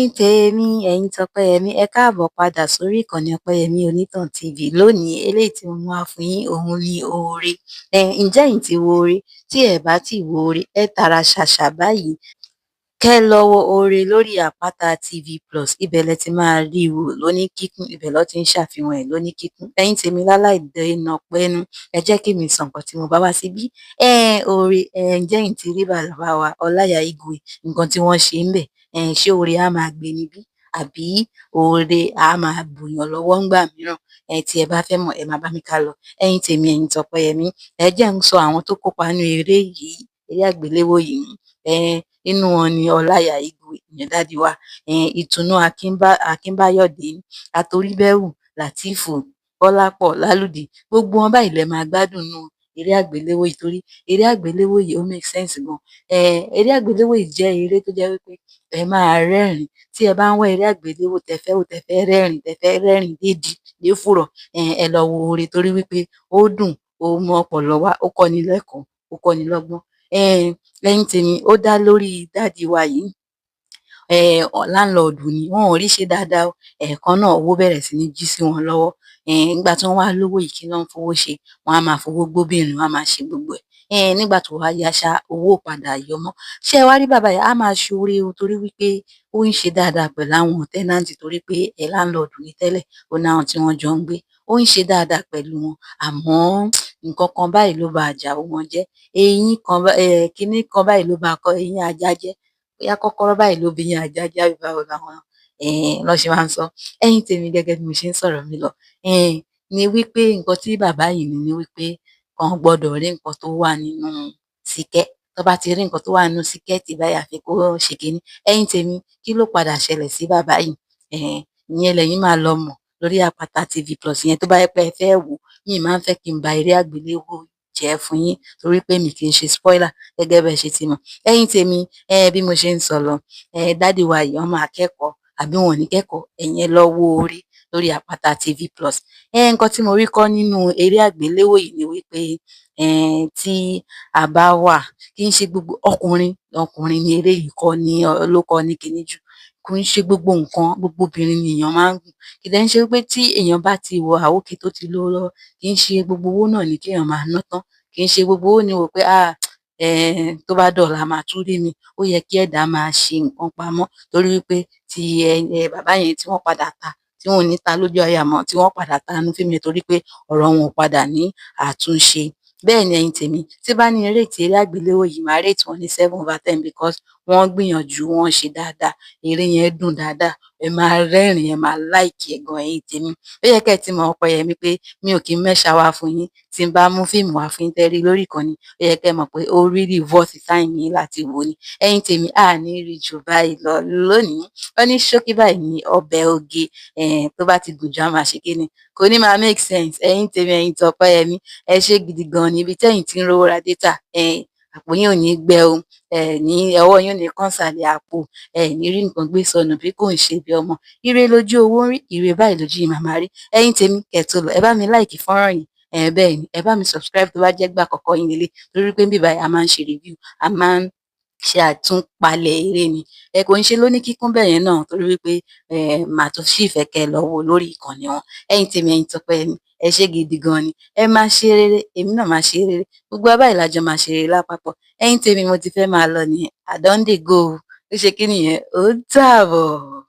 Ẹ̀yin tèmi, ẹ̀yin tọpẹ́yẹmí, ẹ káàbọ̀ padà sórí ìkànnì Ọpẹ́yẹmí Onítàn TV. Lónìí, eléyìí tí mo mú wá fún yín, òun ni oore. Ǹjẹ́ ẹ̀yin ti wo oore? Tí ẹ bá ti wo oore, ẹ tara ṣàṣà báyìí kẹ́ lọ wo oore lórí Àpáta TV Plus. Ibẹ̀ lẹ ti máa rí wò lóní kíkún, ibẹ̀ lọ ti ń ṣàfihàn ẹ̀ lóní kíkún. Ẹ̀yin tèmi láláì dènà pẹ́nu, ẹ jẹ́ kí mi sọ nǹkan tí mo bá wá síbí. Oore, ǹjẹ́ ẹ̀yin ti rí bàbá wa Ọláìyá Igwe, nǹkan tí wọ́n ṣe ń bẹ̀? Ṣé oore á máa gbé níbí àbí oore á máa bùyàn lọ́wọ́ ńgbà mìíràn? Tí ẹ bá fẹ́ mọ̀, ẹ máa bá mi ká lọ. Ẹ̀yin tèmi, ẹ̀yin tọpẹ́yẹmí, ẹ jẹ́ ń sọ àwọn tó kópa nínú eré yìí, eré àgbéléwò yìí. Nínú wọn ni Ọláìyá Igwe, ìyẹn dádì wa, Ìtùnú Akínbáyọ̀dé, Àtòríbẹ́wù, Làtífù, Kọ́lápọ̀, Lálùdí. Gbogbo wọn báyìí lẹ máa gbádùn nínú eré àgbéléwò yìí, torí eré àgbéléwò yìí ó make sense gan. Eré àgbéléwò yìí jẹ́ eré tó jẹ́ wípé ẹ máa rẹ́rìn-ín. Tí ẹ bá ń wá eré àgbéléwò tẹfẹ́ wò, tẹfẹ́ rẹ́rìn-ín défùrọ̀, ẹ lọ wo oore, torí wípé ó dùn, ó mú ọpọlọ wá, ó kọ́ni lẹ́kọ̀ọ́, ó kọ́ni lọ́gbọ́n. Ẹ̀yin tèmi, ó dá lórí dádì wa yìí. Láńlọ́ọ̀dù ni, wọn ò rí ṣe dáadáa o. Ẹ̀ẹ̀kan náà owó bẹ̀rẹ̀ sí ní jí sí wọn lọ́wọ́. Nígbà tí wọ́n wá lówó yìí, kí ló ń fowó ṣe? Wọ́n á máa fowó gbóbìnrin, wọ́n á máa ṣe gbogbo ẹ̀. Nígbà tó wá yá ṣá, owó ò padà yọ mọ́. Ṣé ẹ wá rí bàbá yìí? Á máa ṣoore o, torí wípé ó ń ṣe dáadáa pẹ̀lú àwọn tẹ́nàntì, torí pé láńlọ́ọ̀dù ni tẹ́lẹ̀, ó ní àwọn tí wọ́n jọ ń gbé. Ó ń ṣe dáadáa pẹ̀lú wọn, àmọ́ nǹkan kan báyìí ló ba àjàò wọn jẹ́. Kinní kan báyìí ló ba eyín ajá jẹ́. Bóyá kọ́kọ́rọ́ báyìí ló ba eyín ajá jẹ́, àbí báwo làwọn lọ́ ṣe máa ń sọ. Ẹ̀yin tèmi, gẹ́gẹ́ bí mo ṣe ń sọ̀rọ̀ mi lọ, ni wípé nǹkan tí bàbá yìí ní ni wípé wọn ò gbọdọ̀ rí nǹkan tó wà nínú síkẹ́. Tó bá ti rí nǹkan tó wà nínú síkẹ́ẹ̀tì báyìí, àfi kó ṣe kinní. Ẹ̀yin tèmi, kí ló padà ṣẹlẹ̀ sí bàbá yìí? Ìyẹn lẹ̀yin máa lọ mọ̀ lórí Àpáta TV Plus yẹn, tó bá jẹ́ pé ẹ fẹ́ wò. Mi máa ń fẹ́ kí n ba eré àgbéléwò jẹ́ fún yín, torí pé mi kì í ṣe spoiler, gẹ́gẹ́ bẹ́ẹ̀ ṣe ti mọ̀. Ẹ̀yin tèmi, bí mo ṣe ń sọ lọ, dádì wa yìí, wọ́n máa kẹ́kọ̀ọ́ àbí wọn ò ní kẹ́kọ̀ọ́, ẹ̀yin ẹ lọ wo oore lórí Àpáta TV Plus. Nǹkan tí mo rí kọ́ nínú eré àgbéléwò yìí ni wípé tí a bá wà, kì í ṣe gbogbo ọkùnrin ni eré yìí ló kọ́ ní kinní jù. Kò ń ṣe gbogbo nǹkan, gbogbo obìnrin ni èèyàn máa ń gùn. Kì í dẹ̀ ń ṣe wípé tí èèyàn bá ti wọ àwókè tó ti lówó lọ́wọ́, kì í ṣe gbogbo owó náà ni kéèyàn máa ná tán. Kì í ṣe gbogbo owó ni wò pé tó bá dọ̀la màá tún rí mi. Ó yẹ kí ẹ̀dá máa ṣe nǹkan pamọ́, torí wípé tí bàbá yẹn tí wọ́n padà ta, tí wọn ò ní ta lójú ayé, àmọ́ tí wọ́n padà ta nínú fíìmù yẹn, torí pé ọ̀rọ̀ wọn ò padà ní àtúnṣe. Bẹ́ẹ̀ ni ẹ̀yin tèmi, tí bá ní rate eré àgbéléwò yìí, màá rate wọn ní 7/10, because wọ́n gbìyànjú, wọ́n ṣe dáadáa. Eré yẹn dùn dáadáa. Ẹ máa rẹ́rìn-ín, ẹ máa like ẹ̀ gan, ẹ̀yin tèmi. Ó yẹ kẹ́ ẹ ti mọ̀ Ọpẹ́yẹmí pé mi ò kí ń mẹ́ṣà wá fún yín. Tí n bá mú fíìmù wá fún yín tẹ́ rí lórí ìkànnì, ó yẹ kẹ́ ẹ mọ̀ pé ó really worth time yín láti wò ni. Ẹ̀yin tèmi, a ní rí jù báyìí lọ lónìí. Wọ́n ní ṣókí báyìí ní ọbẹ̀ oge. Tó bá ti gùn jù, á máa ṣe kíni? Kò ní máa make sense. Ẹ̀yin tèmi, ẹ̀yin tọpẹ́yẹmí, ẹ ṣé gidi gan ni. Ibi tẹ́yin tí ń rówó ra data, àpò yín ò ní gbẹ o. Ní ọwọ́ yín ò ní kán ìsàlẹ̀ àpò. Ní rí nǹkan gbé sọnù bí kò ń ṣe bí ọmọ. Ire lójú owó ń rí, ire báyìí lójú yín màmá rí. Ẹ̀yin tèmi, kẹ́ tó lọ, ẹ bá mi like fọ́nrán yìí. Bẹ́ẹ̀ ni, ẹ bá mi subscribe tó bá jẹ́ ìgbà àkọ́kọ́ yín lélẹ̀, torí pé níbí báyìí a máa ń ṣe review, a máa ń ṣe àtúpalẹ̀ eré ni. Kò ń ṣe lóní kíkún bẹ́ẹ̀ yẹn náà, torí wípé màá tún sì fẹ́ kẹ́ ẹ lọ wo lórí ìkànnì wọn. Ẹ̀yin tèmi, ẹ̀yin tọpẹ́yẹmí, ẹ ṣé gidi gan ni. Ẹ máa ṣe rere, èmi náà máa ṣe rere. Gbogbo wa báyìí la jọ máa ṣe rere lápapọ̀. Ẹ̀yin tèmi, mo ti fẹ́ máa lọ nìyẹn. I don dey go o. Ó ṣe kí nìyẹn? Ó dàbọ̀.